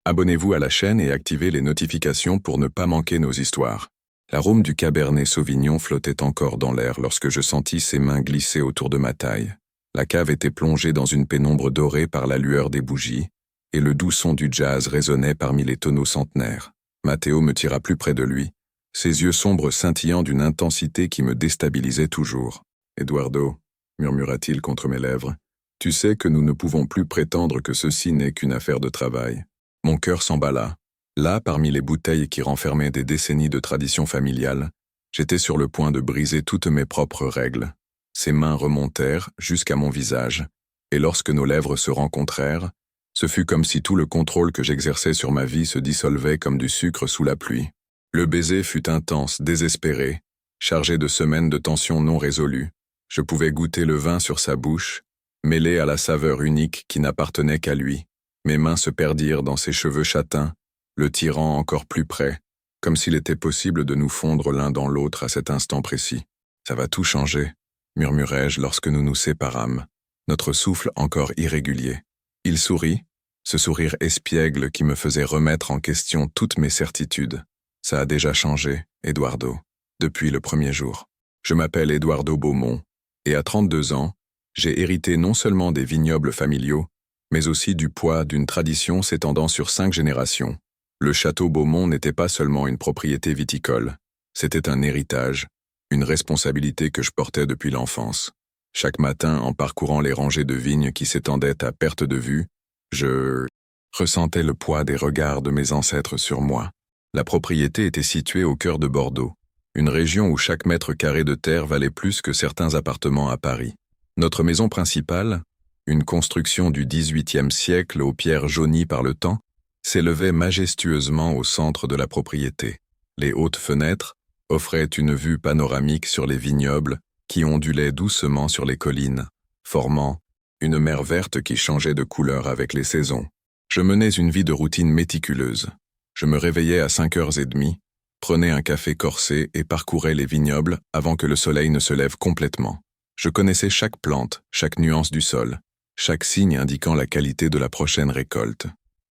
Abonnez-vous à la chaîne et activez les notifications pour ne pas manquer nos histoires. L'arôme du Cabernet Sauvignon flottait encore dans l'air lorsque je sentis ses mains glisser autour de ma taille. La cave était plongée dans une pénombre dorée par la lueur des bougies, et le doux son du jazz résonnait parmi les tonneaux centenaires. Matteo me tira plus près de lui, ses yeux sombres scintillant d'une intensité qui me déstabilisait toujours. « Eduardo » murmura-t-il contre mes lèvres, « tu sais que nous ne pouvons plus prétendre que ceci n'est qu'une affaire de travail. » Mon cœur s'emballa. Là, parmi les bouteilles qui renfermaient des décennies de traditions familiales, j'étais sur le point de briser toutes mes propres règles. Ses mains remontèrent jusqu'à mon visage, et lorsque nos lèvres se rencontrèrent, ce fut comme si tout le contrôle que j'exerçais sur ma vie se dissolvait comme du sucre sous la pluie. Le baiser fut intense, désespéré, chargé de semaines de tensions non résolues. Je pouvais goûter le vin sur sa bouche, mêlé à la saveur unique qui n'appartenait qu'à lui. Mes mains se perdirent dans ses cheveux châtains, le tirant encore plus près, comme s'il était possible de nous fondre l'un dans l'autre à cet instant précis. « Ça va tout changer », murmurai-je lorsque nous nous séparâmes, notre souffle encore irrégulier. Il sourit, ce sourire espiègle qui me faisait remettre en question toutes mes certitudes. « Ça a déjà changé, Eduardo, depuis le premier jour. Je m'appelle Eduardo Beaumont, et à 32 ans, j'ai hérité non seulement des vignobles familiaux, mais aussi du poids d'une tradition s'étendant sur 5 générations. Le château Beaumont n'était pas seulement une propriété viticole, c'était un héritage, une responsabilité que je portais depuis l'enfance. Chaque matin, en parcourant les rangées de vignes qui s'étendaient à perte de vue, je ressentais le poids des regards de mes ancêtres sur moi. La propriété était située au cœur de Bordeaux, une région où chaque mètre carré de terre valait plus que certains appartements à Paris. Notre maison principale, une construction du XVIIIe siècle aux pierres jaunies par le temps, s'élevait majestueusement au centre de la propriété. Les hautes fenêtres offraient une vue panoramique sur les vignobles qui ondulaient doucement sur les collines, formant une mer verte qui changeait de couleur avec les saisons. Je menais une vie de routine méticuleuse. Je me réveillais à 5h30, prenais un café corsé et parcourais les vignobles avant que le soleil ne se lève complètement. Je connaissais chaque plante, chaque nuance du sol, chaque signe indiquant la qualité de la prochaine récolte.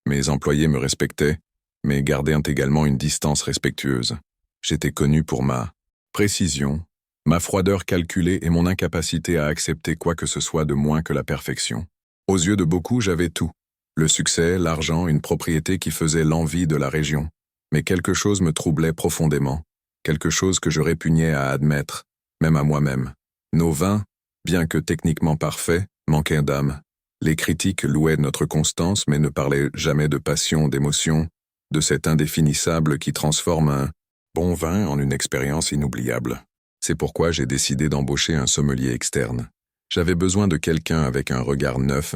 Mes employés me respectaient, mais gardaient également une distance respectueuse. J'étais connu pour ma précision, ma froideur calculée et mon incapacité à accepter quoi que ce soit de moins que la perfection. Aux yeux de beaucoup, j'avais tout. Le succès, l'argent, une propriété qui faisait l'envie de la région. Mais quelque chose me troublait profondément, quelque chose que je répugnais à admettre, même à moi-même. Nos vins, bien que techniquement parfaits, manquaient d'âme. Les critiques louaient notre constance mais ne parlaient jamais de passion, d'émotion, de cet indéfinissable qui transforme un bon vin en une expérience inoubliable. C'est pourquoi j'ai décidé d'embaucher un sommelier externe. J'avais besoin de quelqu'un avec un regard neuf,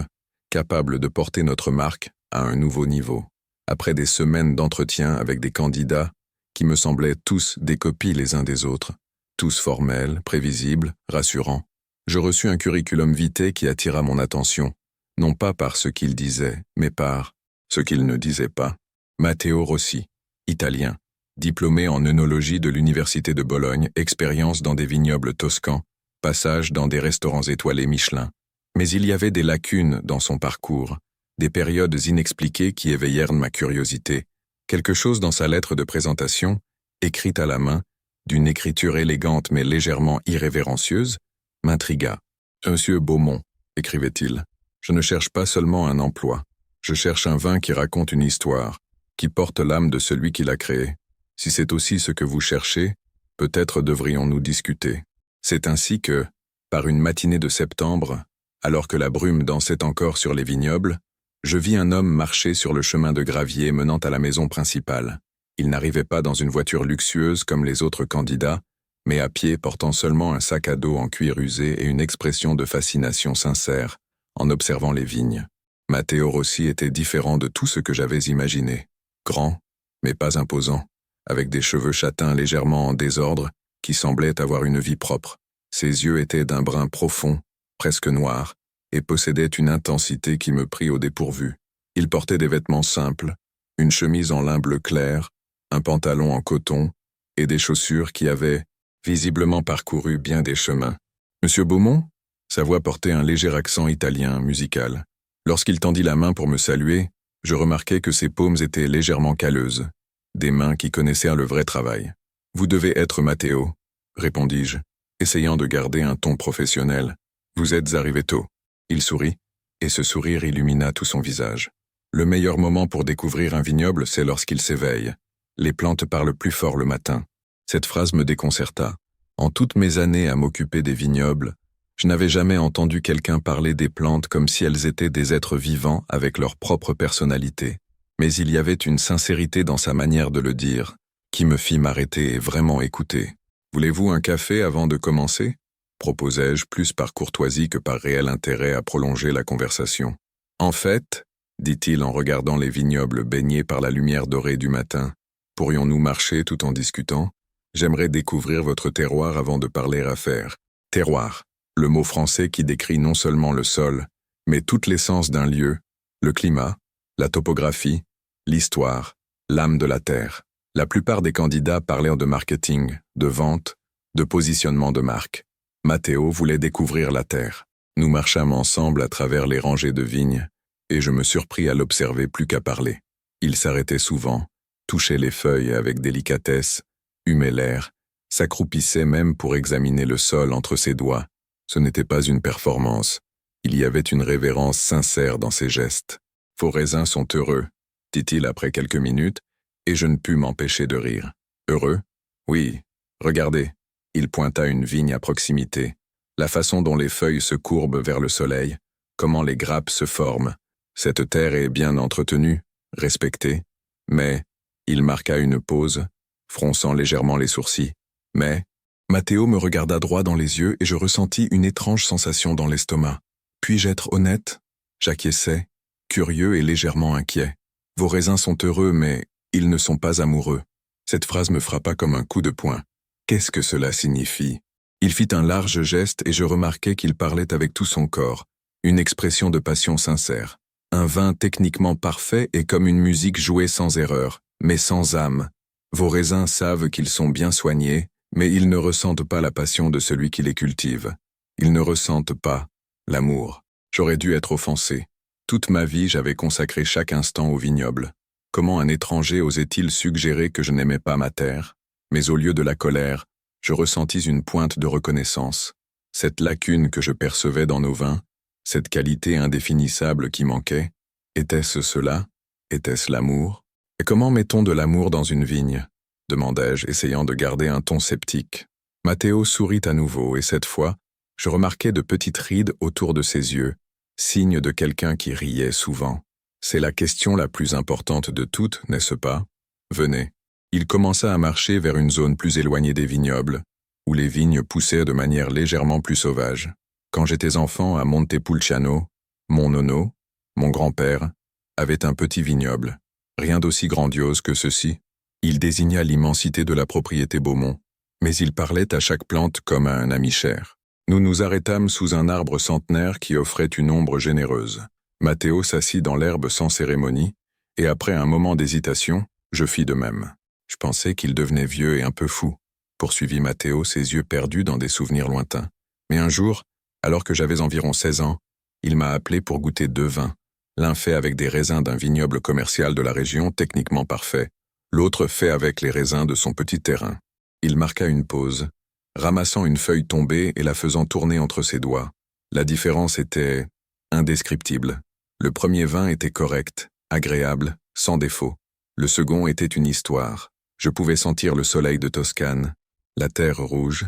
capable de porter notre marque à un nouveau niveau. Après des semaines d'entretien avec des candidats qui me semblaient tous des copies les uns des autres, tous formels, prévisibles, rassurants, je reçus un curriculum vitae qui attira mon attention, non pas par ce qu'il disait, mais par ce qu'il ne disait pas. Matteo Rossi, italien, diplômé en œnologie de l'Université de Bologne, expérience dans des vignobles toscans, passage dans des restaurants étoilés Michelin. Mais il y avait des lacunes dans son parcours, des périodes inexpliquées qui éveillèrent ma curiosité. Quelque chose dans sa lettre de présentation, écrite à la main, d'une écriture élégante mais légèrement irrévérencieuse, m'intrigua. « Monsieur Beaumont », écrivait-il, « je ne cherche pas seulement un emploi. Je cherche un vin qui raconte une histoire, qui porte l'âme de celui qui l'a créé. Si c'est aussi ce que vous cherchez, peut-être devrions-nous discuter. » C'est ainsi que, par une matinée de septembre, alors que la brume dansait encore sur les vignobles, je vis un homme marcher sur le chemin de gravier menant à la maison principale. Il n'arrivait pas dans une voiture luxueuse comme les autres candidats, mais à pied portant seulement un sac à dos en cuir usé et une expression de fascination sincère, en observant les vignes. Matteo Rossi était différent de tout ce que j'avais imaginé. Grand, mais pas imposant, avec des cheveux châtains légèrement en désordre, qui semblaient avoir une vie propre. Ses yeux étaient d'un brun profond, presque noir, et possédaient une intensité qui me prit au dépourvu. Il portait des vêtements simples, une chemise en lin bleu clair, un pantalon en coton, et des chaussures qui avaient visiblement parcouru bien des chemins. « Monsieur Beaumont ?» Sa voix portait un léger accent italien, musical. Lorsqu'il tendit la main pour me saluer, Je remarquai que ses paumes étaient légèrement calleuses, des mains qui connaissaient le vrai travail. « Vous devez être Matteo, » répondis-je, essayant de garder un ton professionnel. « Vous êtes arrivé tôt. » Il sourit, et ce sourire illumina tout son visage. Le meilleur moment pour découvrir un vignoble, c'est lorsqu'il s'éveille. Les plantes parlent plus fort le matin. Cette phrase me déconcerta. En toutes mes années à m'occuper des vignobles, je n'avais jamais entendu quelqu'un parler des plantes comme si elles étaient des êtres vivants avec leur propre personnalité. Mais il y avait une sincérité dans sa manière de le dire, qui me fit m'arrêter et vraiment écouter. « Voulez-vous un café avant de commencer ?» proposai-je plus par courtoisie que par réel intérêt à prolonger la conversation. « En fait, » dit-il en regardant les vignobles baignés par la lumière dorée du matin, « pourrions-nous marcher tout en discutant? J'aimerais découvrir votre terroir avant de parler affaires. » Terroir, le mot français qui décrit non seulement le sol, mais toute l'essence d'un lieu, le climat, la topographie, l'histoire, l'âme de la terre. La plupart des candidats parlaient de marketing, de vente, de positionnement de marque. Matteo voulait découvrir la terre. Nous marchâmes ensemble à travers les rangées de vignes, et je me surpris à l'observer plus qu'à parler. Il s'arrêtait souvent, touchait les feuilles avec délicatesse, humait l'air, s'accroupissait même pour examiner le sol entre ses doigts. Ce n'était pas une performance. Il y avait une révérence sincère dans ses gestes. « Vos raisins sont heureux », dit-il après quelques minutes, et je ne pus m'empêcher de rire. « Heureux? Oui. Regardez. » Il pointa une vigne à proximité. La façon dont les feuilles se courbent vers le soleil, comment les grappes se forment. Cette terre est bien entretenue, respectée, mais, il marqua une pause, fronçant légèrement les sourcils, mais, Matteo me regarda droit dans les yeux et je ressentis une étrange sensation dans l'estomac. Puis-je être honnête? J'acquiesçai, curieux et légèrement inquiet. Vos raisins sont heureux, mais ils ne sont pas amoureux. Cette phrase me frappa comme un coup de poing. Qu'est-ce que cela signifie? Il fit un large geste et je remarquai qu'il parlait avec tout son corps, une expression de passion sincère. Un vin techniquement parfait est comme une musique jouée sans erreur, mais sans âme. Vos raisins savent qu'ils sont bien soignés, mais ils ne ressentent pas la passion de celui qui les cultive. Ils ne ressentent pas l'amour. J'aurais dû être offensé. Toute ma vie, j'avais consacré chaque instant au vignoble. Comment un étranger osait-il suggérer que je n'aimais pas ma terre? Mais au lieu de la colère, je ressentis une pointe de reconnaissance. Cette lacune que je percevais dans nos vins, cette qualité indéfinissable qui manquait, était-ce cela? Était-ce l'amour? Et comment met-on de l'amour dans une vigne? Demandai-je, essayant de garder un ton sceptique. Matteo sourit à nouveau, et cette fois, je remarquai de petites rides autour de ses yeux, signe de quelqu'un qui riait souvent. C'est la question la plus importante de toutes, n'est-ce pas? Venez. Il commença à marcher vers une zone plus éloignée des vignobles, où les vignes poussaient de manière légèrement plus sauvage. Quand j'étais enfant à Montepulciano, mon nono, mon grand-père, avait un petit vignoble. Rien d'aussi grandiose que ceci. Il désigna l'immensité de la propriété Beaumont, mais il parlait à chaque plante comme à un ami cher. Nous nous arrêtâmes sous un arbre centenaire qui offrait une ombre généreuse. Matteo s'assit dans l'herbe sans cérémonie, et après un moment d'hésitation, je fis de même. Je pensais qu'il devenait vieux et un peu fou, poursuivit Matteo, ses yeux perdus dans des souvenirs lointains. Mais un jour, alors que j'avais environ 16 ans, il m'a appelé pour goûter 2 vins, l'un fait avec des raisins d'un vignoble commercial de la région techniquement parfait, l'autre fait avec les raisins de son petit terrain. Il marqua une pause, ramassant une feuille tombée et la faisant tourner entre ses doigts. La différence était indescriptible. Le premier vin était correct, agréable, sans défaut. Le second était une histoire. Je pouvais sentir le soleil de Toscane, la terre rouge,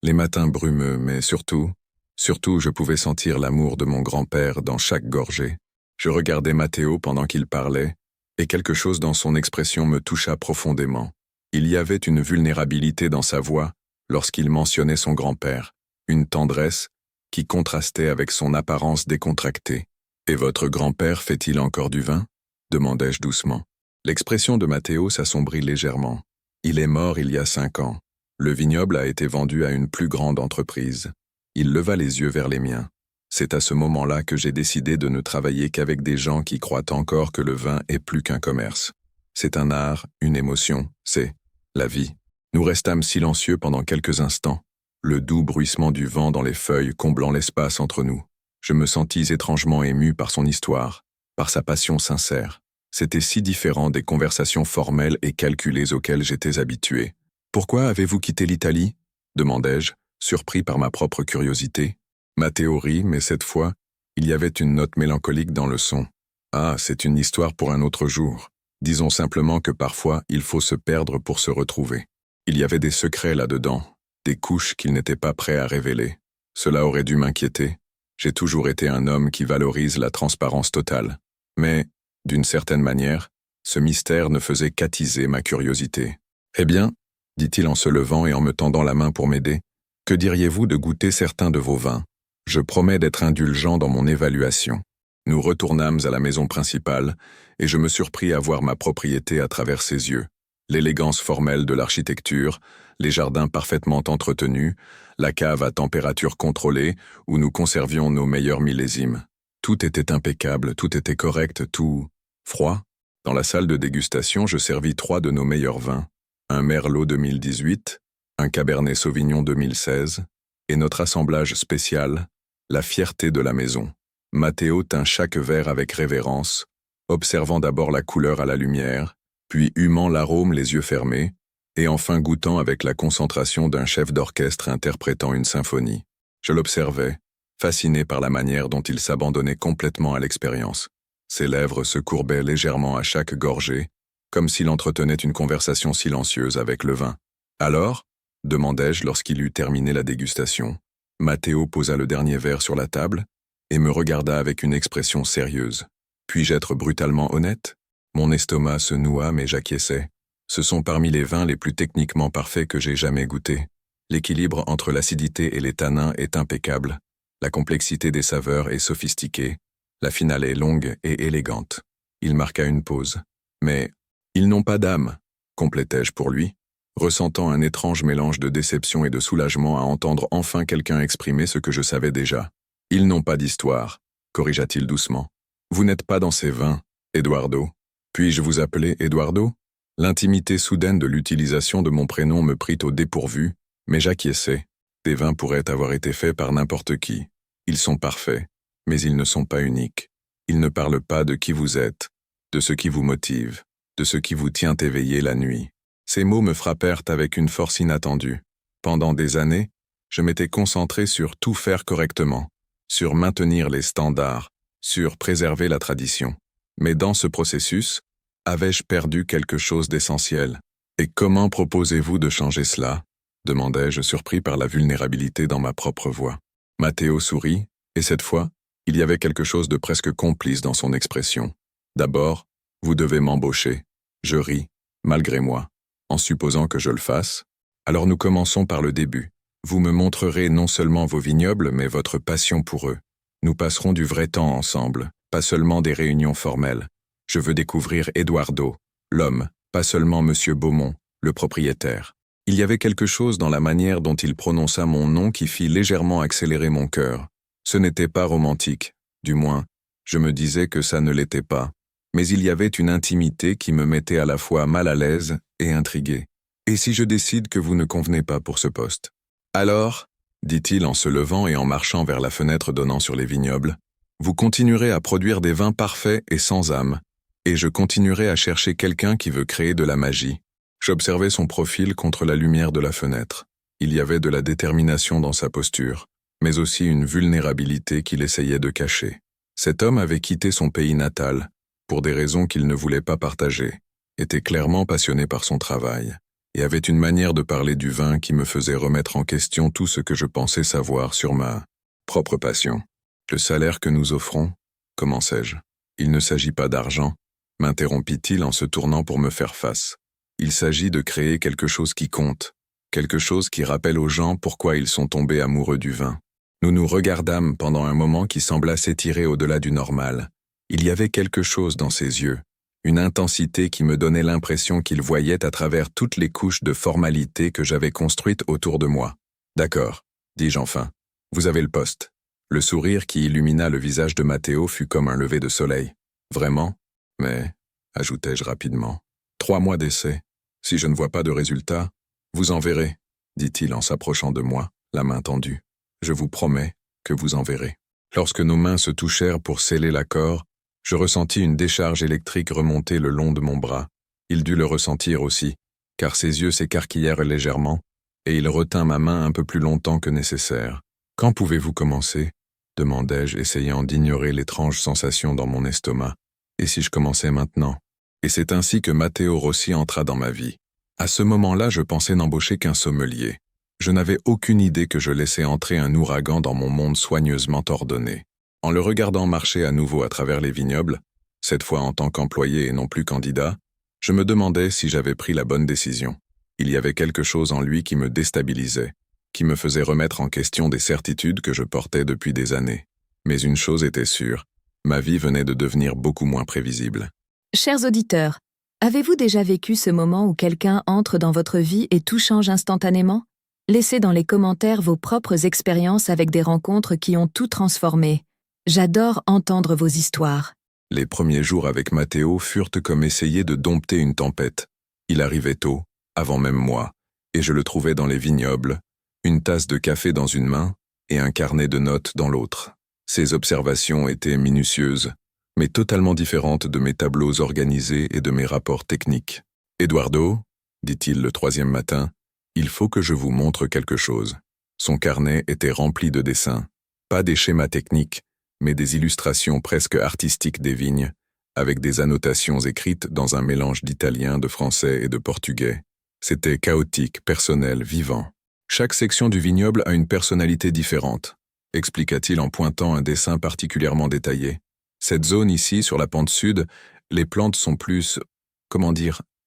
les matins brumeux, mais surtout, je pouvais sentir l'amour de mon grand-père dans chaque gorgée. Je regardais Matteo pendant qu'il parlait, et quelque chose dans son expression me toucha profondément. Il y avait une vulnérabilité dans sa voix lorsqu'il mentionnait son grand-père, une tendresse qui contrastait avec son apparence décontractée. « Et votre grand-père fait-il encore du vin ?» demandai-je doucement. L'expression de Matteo s'assombrit légèrement. Il est mort il y a 5 ans. Le vignoble a été vendu à une plus grande entreprise. Il leva les yeux vers les miens. C'est à ce moment-là que j'ai décidé de ne travailler qu'avec des gens qui croient encore que le vin est plus qu'un commerce. C'est un art, une émotion, c'est la vie. Nous restâmes silencieux pendant quelques instants, le doux bruissement du vent dans les feuilles comblant l'espace entre nous. Je me sentis étrangement ému par son histoire, par sa passion sincère. C'était si différent des conversations formelles et calculées auxquelles j'étais habitué. « Pourquoi avez-vous quitté l'Italie » demandai-je, surpris par ma propre curiosité. Ma théorie, mais cette fois, il y avait une note mélancolique dans le son. Ah, c'est une histoire pour un autre jour. Disons simplement que parfois, il faut se perdre pour se retrouver. Il y avait des secrets là-dedans, des couches qu'il n'était pas prêt à révéler. Cela aurait dû m'inquiéter. J'ai toujours été un homme qui valorise la transparence totale. Mais, d'une certaine manière, ce mystère ne faisait qu'attiser ma curiosité. « Eh bien, dit-il en se levant et en me tendant la main pour m'aider, que diriez-vous de goûter certains de vos vins? Je promets d'être indulgent dans mon évaluation. » Nous retournâmes à la maison principale, et je me surpris à voir ma propriété à travers ses yeux. L'élégance formelle de l'architecture, les jardins parfaitement entretenus, la cave à température contrôlée, où nous conservions nos meilleurs millésimes. Tout était impeccable, tout était correct, tout froid. Dans la salle de dégustation, je servis 3 de nos meilleurs vins. Un Merlot 2018, un Cabernet Sauvignon 2016, et notre assemblage spécial, la fierté de la maison. Matteo tint chaque verre avec révérence, observant d'abord la couleur à la lumière, puis humant l'arôme les yeux fermés, et enfin goûtant avec la concentration d'un chef d'orchestre interprétant une symphonie. Je l'observais, fasciné par la manière dont il s'abandonnait complètement à l'expérience. Ses lèvres se courbaient légèrement à chaque gorgée, comme s'il entretenait une conversation silencieuse avec le vin. « Alors » demandai-je lorsqu'il eut terminé la dégustation. Matteo posa le dernier verre sur la table et me regarda avec une expression sérieuse. « Puis-je être brutalement honnête ?» Mon estomac se noua, mais j'acquiesçai. Ce sont parmi les vins les plus techniquement parfaits que j'ai jamais goûtés. L'équilibre entre l'acidité et les tanins est impeccable. La complexité des saveurs est sophistiquée. La finale est longue et élégante. Il marqua une pause. « Mais ils n'ont pas d'âme, » complétai-je pour lui, ressentant un étrange mélange de déception et de soulagement à entendre enfin quelqu'un exprimer ce que je savais déjà. « Ils n'ont pas d'histoire, » corrigea-t-il doucement. « Vous n'êtes pas dans ces vins, Eduardo. Puis-je vous appeler Eduardo ?» L'intimité soudaine de l'utilisation de mon prénom me prit au dépourvu, mais j'acquiesçai. Des vins pourraient avoir été faits par n'importe qui. Ils sont parfaits, mais ils ne sont pas uniques. Ils ne parlent pas de qui vous êtes, de ce qui vous motive, de ce qui vous tient éveillé la nuit. Ces mots me frappèrent avec une force inattendue. Pendant des années, je m'étais concentré sur tout faire correctement, sur maintenir les standards, sur préserver la tradition. Mais dans ce processus, avais-je perdu quelque chose d'essentiel? Et comment proposez-vous de changer cela? Demandai-je, surpris par la vulnérabilité dans ma propre voix. Matteo sourit, et cette fois, il y avait quelque chose de presque complice dans son expression. D'abord, vous devez m'embaucher. Je ris, malgré moi, en supposant que je le fasse. Alors nous commençons par le début. Vous me montrerez non seulement vos vignobles, mais votre passion pour eux. Nous passerons du vrai temps ensemble, pas seulement des réunions formelles. Je veux découvrir Eduardo, l'homme, pas seulement Monsieur Beaumont, le propriétaire. Il y avait quelque chose dans la manière dont il prononça mon nom qui fit légèrement accélérer mon cœur. Ce n'était pas romantique, du moins, je me disais que ça ne l'était pas. Mais il y avait une intimité qui me mettait à la fois mal à l'aise et intrigué. Et si je décide que vous ne convenez pas pour ce poste? Alors, dit-il en se levant et en marchant vers la fenêtre donnant sur les vignobles, vous continuerez à produire des vins parfaits et sans âme, et je continuerai à chercher quelqu'un qui veut créer de la magie. J'observais son profil contre la lumière de la fenêtre. Il y avait de la détermination dans sa posture, mais aussi une vulnérabilité qu'il essayait de cacher. Cet homme avait quitté son pays natal, pour des raisons qu'il ne voulait pas partager, était clairement passionné par son travail, et avait une manière de parler du vin qui me faisait remettre en question tout ce que je pensais savoir sur ma propre passion. Le salaire que nous offrons, commençai-je. Il ne s'agit pas d'argent, m'interrompit-il en se tournant pour me faire face. Il s'agit de créer quelque chose qui compte, quelque chose qui rappelle aux gens pourquoi ils sont tombés amoureux du vin. Nous nous regardâmes pendant un moment qui sembla s'étirer au-delà du normal. Il y avait quelque chose dans ses yeux, une intensité qui me donnait l'impression qu'il voyait à travers toutes les couches de formalité que j'avais construites autour de moi. « D'accord, dis-je enfin, vous avez le poste. » Le sourire qui illumina le visage de Matteo fut comme un lever de soleil. « Vraiment? Mais, ajoutai-je rapidement, 3 mois d'essai. Si je ne vois pas de résultat, vous en verrez, dit-il en s'approchant de moi, la main tendue. Je vous promets que vous en verrez. » Lorsque nos mains se touchèrent pour sceller l'accord, Je ressentis une décharge électrique remonter le long de mon bras. Il dut le ressentir aussi, car ses yeux s'écarquillèrent légèrement, et il retint ma main un peu plus longtemps que nécessaire. « Quand pouvez-vous commencer » demandai-je, essayant d'ignorer l'étrange sensation dans mon estomac. « Et si je commençais maintenant ?» Et c'est ainsi que Matteo Rossi entra dans ma vie. À ce moment-là, je pensais n'embaucher qu'un sommelier. Je n'avais aucune idée que je laissais entrer un ouragan dans mon monde soigneusement ordonné. En le regardant marcher à nouveau à travers les vignobles, cette fois en tant qu'employé et non plus candidat, je me demandais si j'avais pris la bonne décision. Il y avait quelque chose en lui qui me déstabilisait, qui me faisait remettre en question des certitudes que je portais depuis des années. Mais une chose était sûre, ma vie venait de devenir beaucoup moins prévisible. Chers auditeurs, avez-vous déjà vécu ce moment où quelqu'un entre dans votre vie et tout change instantanément ? Laissez dans les commentaires vos propres expériences avec des rencontres qui ont tout transformé. J'adore entendre vos histoires. Les premiers jours avec Matteo furent comme essayer de dompter une tempête. Il arrivait tôt, avant même moi, et je le trouvais dans les vignobles, une tasse de café dans une main et un carnet de notes dans l'autre. Ses observations étaient minutieuses, mais totalement différentes de mes tableaux organisés et de mes rapports techniques. « Eduardo, dit-il le 3e matin, il faut que je vous montre quelque chose. » Son carnet était rempli de dessins, pas des schémas techniques, mais des illustrations presque artistiques des vignes, avec des annotations écrites dans un mélange d'italien, de français et de portugais. C'était chaotique, personnel, vivant. Chaque section du vignoble a une personnalité différente, expliqua-t-il en pointant un dessin particulièrement détaillé. Cette zone ici, sur la pente sud, les plantes sont plus,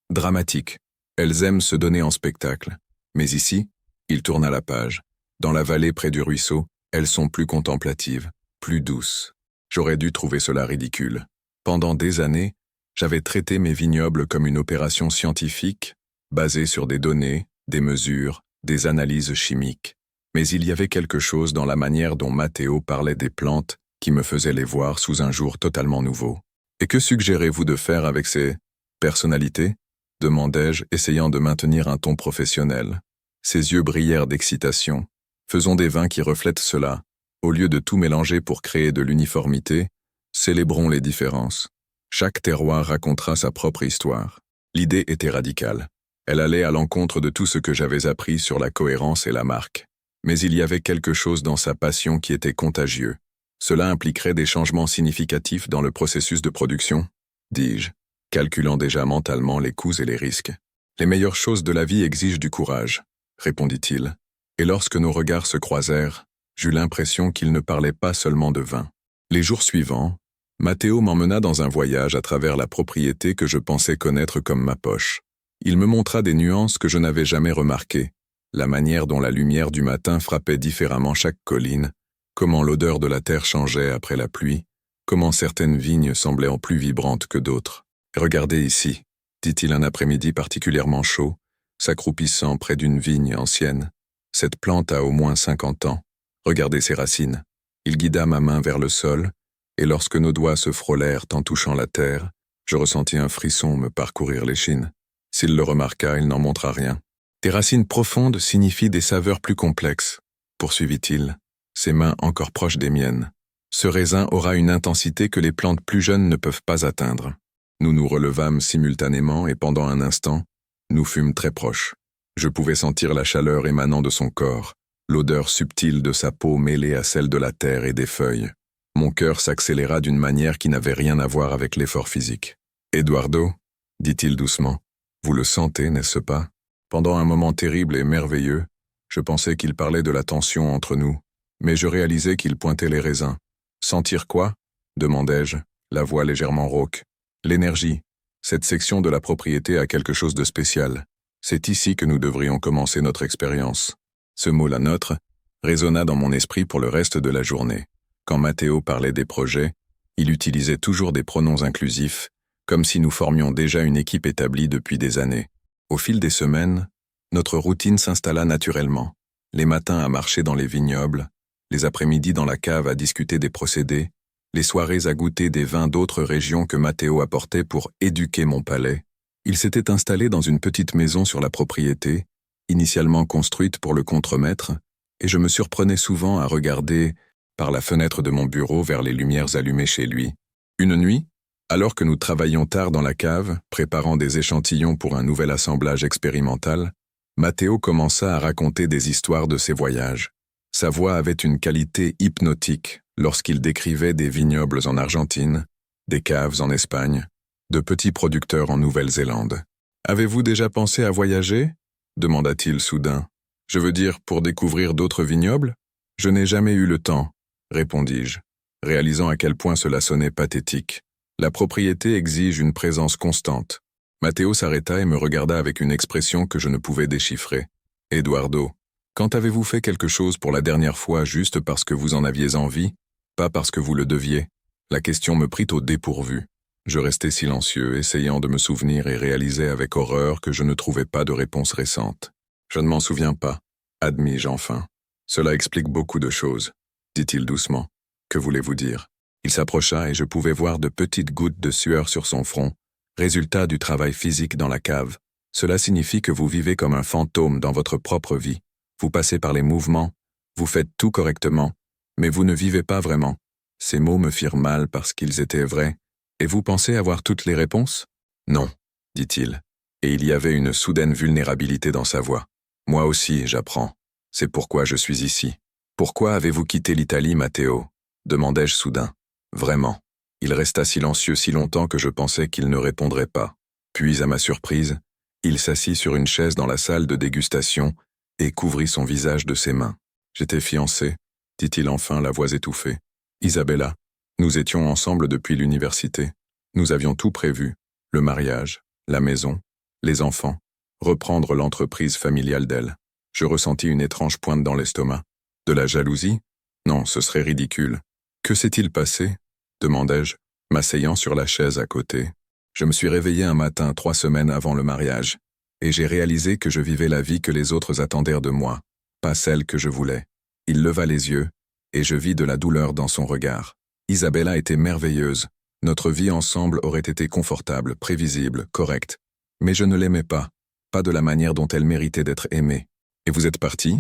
dramatiques. Elles aiment se donner en spectacle. Mais ici, il tourna la page. Dans la vallée près du ruisseau, elles sont plus contemplatives, plus douces. J'aurais dû trouver cela ridicule. Pendant des années, j'avais traité mes vignobles comme une opération scientifique, basée sur des données, des mesures, des analyses chimiques. Mais il y avait quelque chose dans la manière dont Matteo parlait des plantes qui me faisait les voir sous un jour totalement nouveau. « Et que suggérez-vous de faire avec ces personnalités ?» demandai-je, essayant de maintenir un ton professionnel. Ses yeux brillèrent d'excitation. « Faisons des vins qui reflètent cela. Au lieu de tout mélanger pour créer de l'uniformité, célébrons les différences. Chaque terroir racontera sa propre histoire. » L'idée était radicale. Elle allait à l'encontre de tout ce que j'avais appris sur la cohérence et la marque. Mais il y avait quelque chose dans sa passion qui était contagieux. Cela impliquerait des changements significatifs dans le processus de production, dis-je, calculant déjà mentalement les coûts et les risques. Les meilleures choses de la vie exigent du courage, répondit-il. Et lorsque nos regards se croisèrent, j'eus l'impression qu'il ne parlait pas seulement de vin. Les jours suivants, Matteo m'emmena dans un voyage à travers la propriété que je pensais connaître comme ma poche. Il me montra des nuances que je n'avais jamais remarquées, la manière dont la lumière du matin frappait différemment chaque colline, comment l'odeur de la terre changeait après la pluie, comment certaines vignes semblaient en plus vibrantes que d'autres. « Regardez ici », dit-il un après-midi particulièrement chaud, s'accroupissant près d'une vigne ancienne. « Cette plante a au moins 50 ans. Regardez ses racines. » Il guida ma main vers le sol, et lorsque nos doigts se frôlèrent en touchant la terre, je ressentis un frisson me parcourir l'échine. S'il le remarqua, il n'en montra rien. « Des racines profondes signifient des saveurs plus complexes, » poursuivit-il, ses mains encore proches des miennes. « Ce raisin aura une intensité que les plantes plus jeunes ne peuvent pas atteindre. » Nous nous relevâmes simultanément et pendant un instant, nous fûmes très proches. Je pouvais sentir la chaleur émanant de son corps, l'odeur subtile de sa peau mêlée à celle de la terre et des feuilles. Mon cœur s'accéléra d'une manière qui n'avait rien à voir avec l'effort physique. « Eduardo, dit-il doucement, vous le sentez, n'est-ce pas ? » Pendant un moment terrible et merveilleux, je pensais qu'il parlait de la tension entre nous, mais je réalisais qu'il pointait les raisins. « Sentir quoi ?» demandai-je, la voix légèrement rauque. « L'énergie. Cette section de la propriété a quelque chose de spécial. C'est ici que nous devrions commencer notre expérience. » Ce mot, la nôtre, résonna dans mon esprit pour le reste de la journée. Quand Matteo parlait des projets, il utilisait toujours des pronoms inclusifs, comme si nous formions déjà une équipe établie depuis des années. Au fil des semaines, notre routine s'installa naturellement. Les matins à marcher dans les vignobles, les après-midi dans la cave à discuter des procédés, les soirées à goûter des vins d'autres régions que Matteo apportait pour éduquer mon palais. Il s'était installé dans une petite maison sur la propriété, initialement construite pour le contremaître, et je me surprenais souvent à regarder par la fenêtre de mon bureau vers les lumières allumées chez lui. Une nuit, Alors que nous travaillions tard dans la cave, préparant des échantillons pour un nouvel assemblage expérimental, Matteo commença à raconter des histoires de ses voyages. Sa voix avait une qualité hypnotique lorsqu'il décrivait des vignobles en Argentine, des caves en Espagne, de petits producteurs en Nouvelle-Zélande. « Avez-vous déjà pensé à voyager » demanda-t-il soudain. « Je veux dire, pour découvrir d'autres vignobles ?»« Je n'ai jamais eu le temps, » répondis-je, réalisant à quel point cela sonnait pathétique. La propriété exige une présence constante. Matteo s'arrêta et me regarda avec une expression que je ne pouvais déchiffrer. « Eduardo, quand avez-vous fait quelque chose pour la dernière fois juste parce que vous en aviez envie, pas parce que vous le deviez ?» La question me prit au dépourvu. Je restai silencieux, essayant de me souvenir et réalisai avec horreur que je ne trouvais pas de réponse récente. « Je ne m'en souviens pas, admis-je enfin. Cela explique beaucoup de choses, dit-il doucement. Que voulez-vous dire ? Il s'approcha et je pouvais voir de petites gouttes de sueur sur son front, résultat du travail physique dans la cave. Cela signifie que vous vivez comme un fantôme dans votre propre vie. Vous passez par les mouvements, vous faites tout correctement, mais vous ne vivez pas vraiment. Ces mots me firent mal parce qu'ils étaient vrais. Et vous pensez avoir toutes les réponses ? Non, dit-il, et il y avait une soudaine vulnérabilité dans sa voix. Moi aussi, j'apprends. C'est pourquoi je suis ici. Pourquoi avez-vous quitté l'Italie, Matteo ? Demandai-je soudain. Vraiment. Il resta silencieux si longtemps que je pensais qu'il ne répondrait pas. Puis, à ma surprise, il s'assit sur une chaise dans la salle de dégustation et couvrit son visage de ses mains. J'étais fiancé, dit-il enfin, la voix étouffée. Isabella, nous étions ensemble depuis l'université. Nous avions tout prévu, le mariage, la maison, les enfants, reprendre l'entreprise familiale d'elle. Je ressentis une étrange pointe dans l'estomac. De la jalousie ? Non, ce serait ridicule. Que s'est-il passé ? Demandai-je, m'asseyant sur la chaise à côté. Je me suis réveillé un matin 3 semaines avant le mariage, et j'ai réalisé que je vivais la vie que les autres attendaient de moi, pas celle que je voulais. Il leva les yeux, et je vis de la douleur dans son regard. Isabella était merveilleuse. Notre vie ensemble aurait été confortable, prévisible, correcte. Mais je ne l'aimais pas de la manière dont elle méritait d'être aimée. Et vous êtes parti ?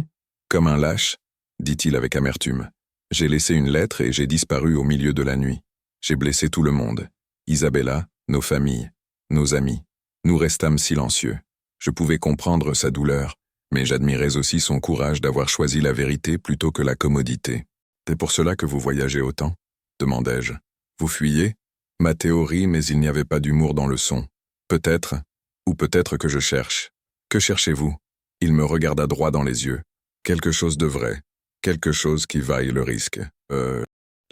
Comme un lâche, dit-il avec amertume. J'ai laissé une lettre et j'ai disparu au milieu de la nuit. J'ai blessé tout le monde. Isabella, nos familles, nos amis. Nous restâmes silencieux. Je pouvais comprendre sa douleur, mais j'admirais aussi son courage d'avoir choisi la vérité plutôt que la commodité. C'est pour cela que vous voyagez autant ? Demandai-je. Vous fuyez ? Matteo rit, mais il n'y avait pas d'humour dans le son. Peut-être, ou peut-être que je cherche. Que cherchez-vous ? Il me regarda droit dans les yeux. Quelque chose de vrai. Quelque chose qui vaille le risque.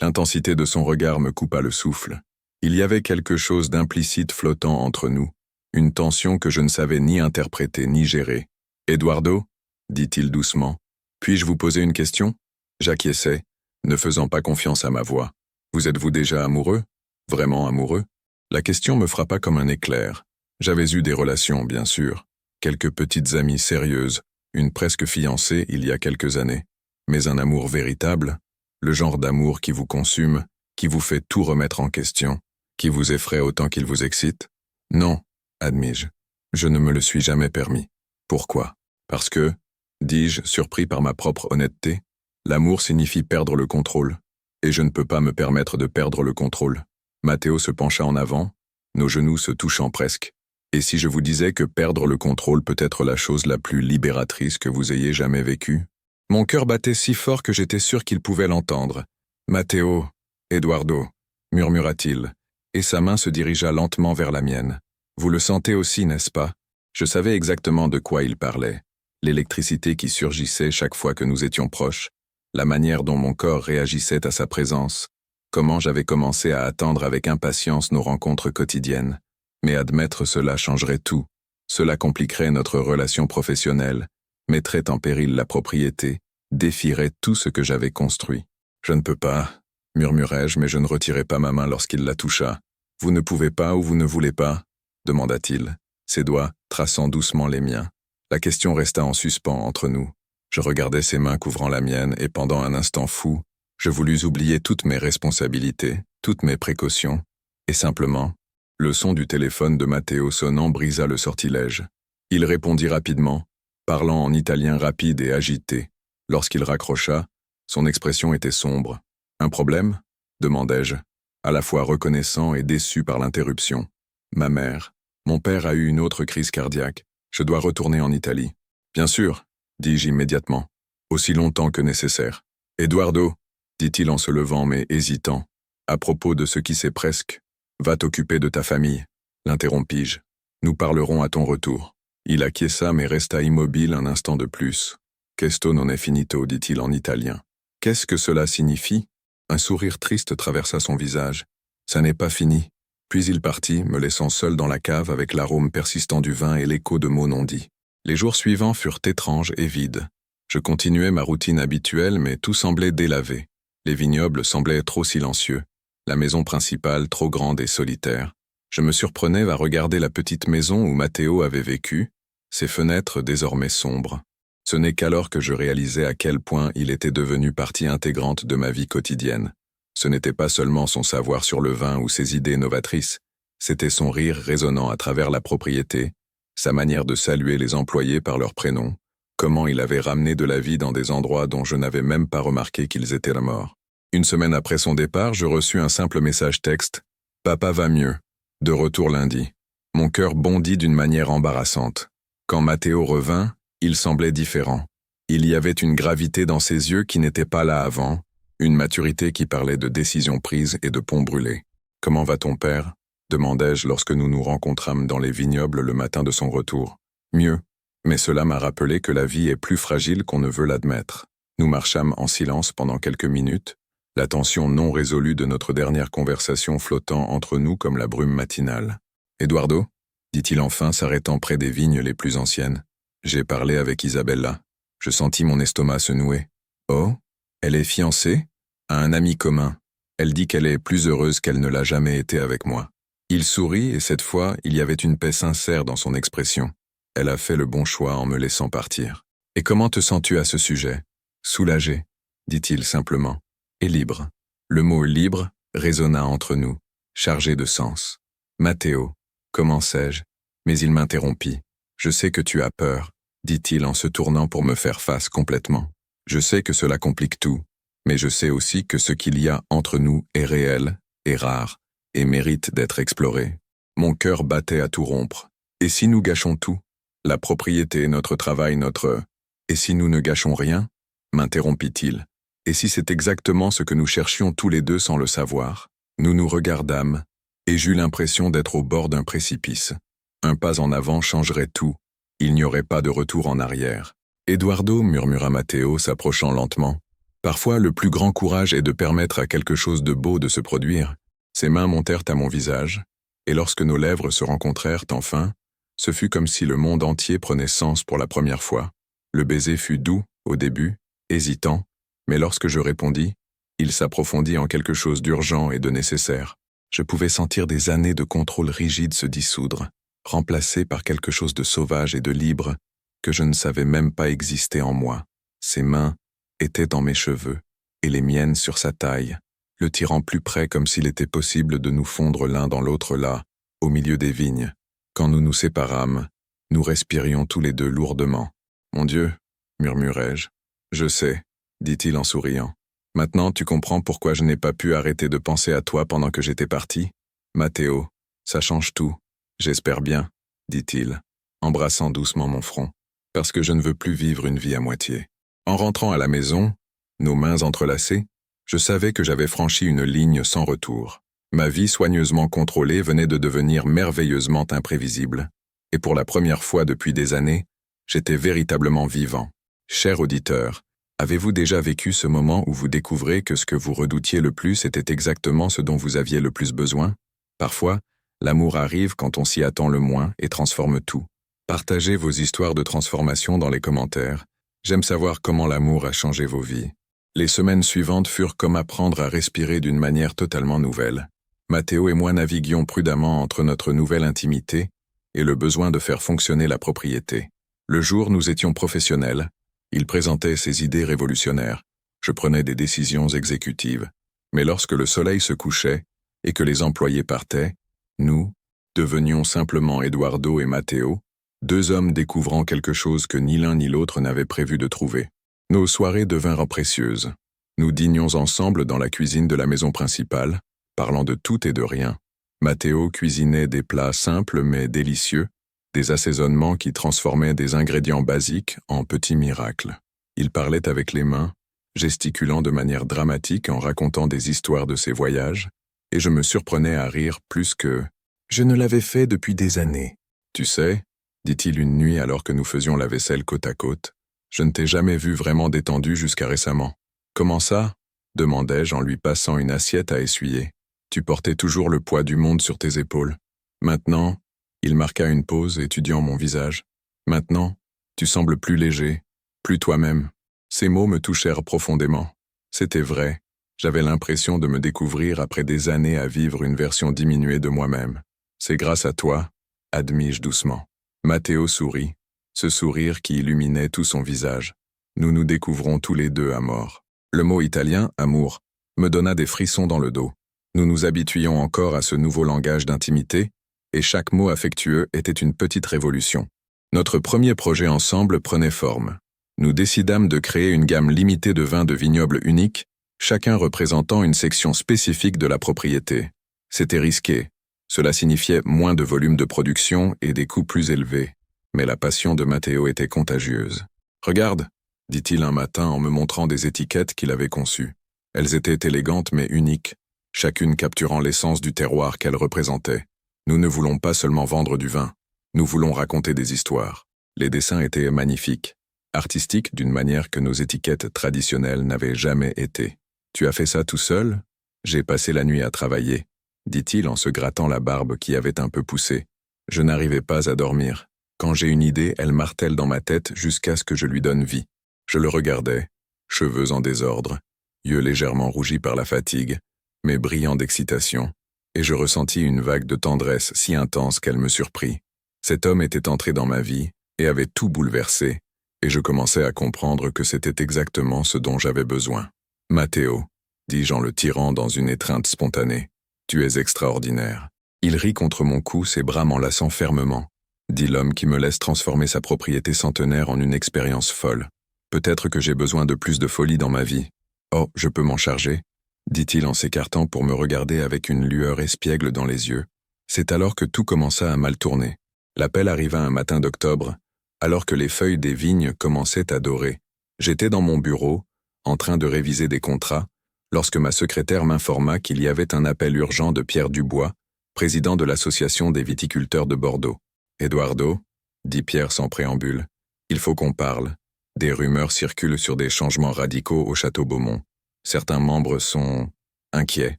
L'intensité de son regard me coupa le souffle. Il y avait quelque chose d'implicite flottant entre nous. Une tension que je ne savais ni interpréter ni gérer. « Eduardo » dit-il doucement. « Puis-je vous poser une question ?» J'acquiesçai, ne faisant pas confiance à ma voix. « Vous êtes-vous déjà amoureux ? Vraiment amoureux ?» La question me frappa comme un éclair. J'avais eu des relations, bien sûr. Quelques petites amies sérieuses, une presque fiancée il y a quelques années. Mais un amour véritable, le genre d'amour qui vous consume, qui vous fait tout remettre en question, qui vous effraie autant qu'il vous excite? Non, admis-je. Je ne me le suis jamais permis. Pourquoi? Parce que, dis-je, surpris par ma propre honnêteté, l'amour signifie perdre le contrôle, et je ne peux pas me permettre de perdre le contrôle. Matteo se pencha en avant, nos genoux se touchant presque. Et si je vous disais que perdre le contrôle peut être la chose la plus libératrice que vous ayez jamais vécue? Mon cœur battait si fort que j'étais sûr qu'il pouvait l'entendre. « Matteo, Eduardo » murmura-t-il, et sa main se dirigea lentement vers la mienne. « Vous le sentez aussi, n'est-ce pas ?» Je savais exactement de quoi il parlait. L'électricité qui surgissait chaque fois que nous étions proches, la manière dont mon corps réagissait à sa présence, comment j'avais commencé à attendre avec impatience nos rencontres quotidiennes. Mais admettre cela changerait tout. Cela compliquerait notre relation professionnelle, mettrait en péril la propriété, défierait tout ce que j'avais construit. « Je ne peux pas » murmurai-je, mais je ne retirai pas ma main lorsqu'il la toucha. « Vous ne pouvez pas ou vous ne voulez pas ?» demanda-t-il, ses doigts traçant doucement les miens. La question resta en suspens entre nous. Je regardais ses mains couvrant la mienne et pendant un instant fou, je voulus oublier toutes mes responsabilités, toutes mes précautions, et simplement, le son du téléphone de Matteo sonnant brisa le sortilège. Il répondit rapidement, parlant en italien rapide et agité. Lorsqu'il raccrocha, son expression était sombre. « Un problème ?» demandai-je. à la fois reconnaissant et déçu par l'interruption. Ma mère, mon père a eu une autre crise cardiaque. Je dois retourner en Italie. Bien sûr, dis-je immédiatement, aussi longtemps que nécessaire. Eduardo, dit-il en se levant mais hésitant, à propos de ce qui s'est presque, va t'occuper de ta famille, l'interrompis-je. Nous parlerons à ton retour. Il acquiesça mais resta immobile un instant de plus. Questo non è finito, dit-il en italien. Qu'est-ce que cela signifie? Un sourire triste traversa son visage. Ça n'est pas fini. Puis il partit, me laissant seul dans la cave avec l'arôme persistant du vin et l'écho de mots non dits. Les jours suivants furent étranges et vides. Je continuais ma routine habituelle, mais tout semblait délavé. Les vignobles semblaient trop silencieux, la maison principale trop grande et solitaire. Je me surprenais à regarder la petite maison où Matteo avait vécu, ses fenêtres désormais sombres. Ce n'est qu'alors que je réalisais à quel point il était devenu partie intégrante de ma vie quotidienne. Ce n'était pas seulement son savoir sur le vin ou ses idées novatrices, c'était son rire résonnant à travers la propriété, sa manière de saluer les employés par leur prénom, comment il avait ramené de la vie dans des endroits dont je n'avais même pas remarqué qu'ils étaient la mort. Une semaine après son départ, je reçus un simple message texte « Papa va mieux ». De retour lundi. Mon cœur bondit d'une manière embarrassante. Quand Matteo revint, il semblait différent. Il y avait une gravité dans ses yeux qui n'était pas là avant, une maturité qui parlait de décisions prises et de ponts brûlés. « Comment va ton père » demandai-je lorsque nous nous rencontrâmes dans les vignobles le matin de son retour. « Mieux, mais cela m'a rappelé que la vie est plus fragile qu'on ne veut l'admettre. » Nous marchâmes en silence pendant quelques minutes, la tension non résolue de notre dernière conversation flottant entre nous comme la brume matinale. « Eduardo » dit-il enfin, s'arrêtant près des vignes les plus anciennes. « J'ai parlé avec Isabella. Je sentis mon estomac se nouer. « Oh, elle est fiancée ?» À un ami commun. Elle dit qu'elle est plus heureuse qu'elle ne l'a jamais été avec moi. Il sourit et cette fois, il y avait une paix sincère dans son expression. Elle a fait le bon choix en me laissant partir. « Et comment te sens-tu à ce sujet ?»« Soulagé, » dit-il simplement. « Et libre. » Le mot « libre » résonna entre nous, chargé de sens. « Matteo, commençai-je, mais il m'interrompit. « Je sais que tu as peur, » dit-il en se tournant pour me faire face complètement. « Je sais que cela complique tout, mais je sais aussi que ce qu'il y a entre nous est réel, est rare, et mérite d'être exploré. » Mon cœur battait à tout rompre. Et si nous gâchons tout? La propriété, notre travail, notre... Et si nous ne gâchons rien? M'interrompit-il. Et si c'est exactement ce que nous cherchions tous les deux sans le savoir? Nous nous regardâmes, et j'eus l'impression d'être au bord d'un précipice. Un pas en avant changerait tout. Il n'y aurait pas de retour en arrière. « Eduardo » murmura Matteo, s'approchant lentement. Parfois, le plus grand courage est de permettre à quelque chose de beau de se produire. Ses mains montèrent à mon visage, et lorsque nos lèvres se rencontrèrent enfin, ce fut comme si le monde entier prenait sens pour la première fois. Le baiser fut doux, au début, hésitant, mais lorsque je répondis, il s'approfondit en quelque chose d'urgent et de nécessaire. Je pouvais sentir des années de contrôle rigide se dissoudre, remplacées par quelque chose de sauvage et de libre que je ne savais même pas exister en moi. Ses mains étaient dans mes cheveux, et les miennes sur sa taille, le tirant plus près comme s'il était possible de nous fondre l'un dans l'autre là, au milieu des vignes. Quand nous nous séparâmes, nous respirions tous les deux lourdement. « Mon Dieu » murmurai-je. « Je sais » dit-il en souriant. « Maintenant tu comprends pourquoi je n'ai pas pu arrêter de penser à toi pendant que j'étais parti? Matteo, ça change tout. J'espère bien, dit-il, embrassant doucement mon front, parce que je ne veux plus vivre une vie à moitié. » En rentrant à la maison, nos mains entrelacées, je savais que j'avais franchi une ligne sans retour. Ma vie soigneusement contrôlée venait de devenir merveilleusement imprévisible, et pour la première fois depuis des années, j'étais véritablement vivant. Cher auditeur, avez-vous déjà vécu ce moment où vous découvrez que ce que vous redoutiez le plus était exactement ce dont vous aviez le plus besoin? Parfois, l'amour arrive quand on s'y attend le moins et transforme tout. Partagez vos histoires de transformation dans les commentaires. J'aime savoir comment l'amour a changé vos vies. Les semaines suivantes furent comme apprendre à respirer d'une manière totalement nouvelle. Matteo et moi naviguions prudemment entre notre nouvelle intimité et le besoin de faire fonctionner la propriété. Le jour, nous étions professionnels. Il présentait ses idées révolutionnaires. Je prenais des décisions exécutives. Mais lorsque le soleil se couchait et que les employés partaient, nous devenions simplement Eduardo et Matteo, deux hommes découvrant quelque chose que ni l'un ni l'autre n'avaient prévu de trouver. Nos soirées devinrent précieuses. Nous dînions ensemble dans la cuisine de la maison principale, parlant de tout et de rien. Matteo cuisinait des plats simples mais délicieux, des assaisonnements qui transformaient des ingrédients basiques en petits miracles. Il parlait avec les mains, gesticulant de manière dramatique en racontant des histoires de ses voyages, et je me surprenais à rire plus que « Je ne l'avais fait depuis des années. » « Tu sais, » dit-il une nuit alors que nous faisions la vaisselle côte à côte, « je ne t'ai jamais vu vraiment détendu jusqu'à récemment. »« Comment ça ?» demandai-je en lui passant une assiette à essuyer. « Tu portais toujours le poids du monde sur tes épaules. Maintenant, » il marqua une pause, étudiant mon visage. « Maintenant, tu sembles plus léger, plus toi-même. » Ces mots me touchèrent profondément. C'était vrai, j'avais l'impression de me découvrir après des années à vivre une version diminuée de moi-même. « C'est grâce à toi, » admis-je doucement. Matteo sourit, ce sourire qui illuminait tout son visage. Nous nous découvrons tous les deux à mort. Le mot italien, amour, me donna des frissons dans le dos. Nous nous habituions encore à ce nouveau langage d'intimité, et chaque mot affectueux était une petite révolution. Notre premier projet ensemble prenait forme. Nous décidâmes de créer une gamme limitée de vins de vignoble uniques, chacun représentant une section spécifique de la propriété. C'était risqué. Cela signifiait moins de volume de production et des coûts plus élevés. Mais la passion de Matteo était contagieuse. « Regarde !» dit-il un matin en me montrant des étiquettes qu'il avait conçues. Elles étaient élégantes mais uniques, chacune capturant l'essence du terroir qu'elle représentait. Nous ne voulons pas seulement vendre du vin, nous voulons raconter des histoires. Les dessins étaient magnifiques, artistiques d'une manière que nos étiquettes traditionnelles n'avaient jamais été. « Tu as fait ça tout seul ? J'ai passé la nuit à travailler, » dit-il en se grattant la barbe qui avait un peu poussé. Je n'arrivais pas à dormir. Quand j'ai une idée, elle martèle dans ma tête jusqu'à ce que je lui donne vie. Je le regardais, cheveux en désordre, yeux légèrement rougis par la fatigue, mais brillants d'excitation, et je ressentis une vague de tendresse si intense qu'elle me surprit. Cet homme était entré dans ma vie et avait tout bouleversé, et je commençais à comprendre que c'était exactement ce dont j'avais besoin. « Matteo, » dis-je en le tirant dans une étreinte spontanée, « tu es extraordinaire. » Il rit contre mon cou, ses bras m'enlaçant fermement, dit l'homme qui me laisse transformer sa propriété centenaire en une expérience folle. Peut-être que j'ai besoin de plus de folie dans ma vie. Oh, je peux m'en charger, dit-il en s'écartant pour me regarder avec une lueur espiègle dans les yeux. C'est alors que tout commença à mal tourner. L'appel arriva un matin d'octobre, alors que les feuilles des vignes commençaient à dorer. J'étais dans mon bureau, en train de réviser des contrats, lorsque ma secrétaire m'informa qu'il y avait un appel urgent de Pierre Dubois, président de l'Association des viticulteurs de Bordeaux. « Eduardo, » dit Pierre sans préambule, « il faut qu'on parle. Des rumeurs circulent sur des changements radicaux au Château Beaumont. Certains membres sont inquiets.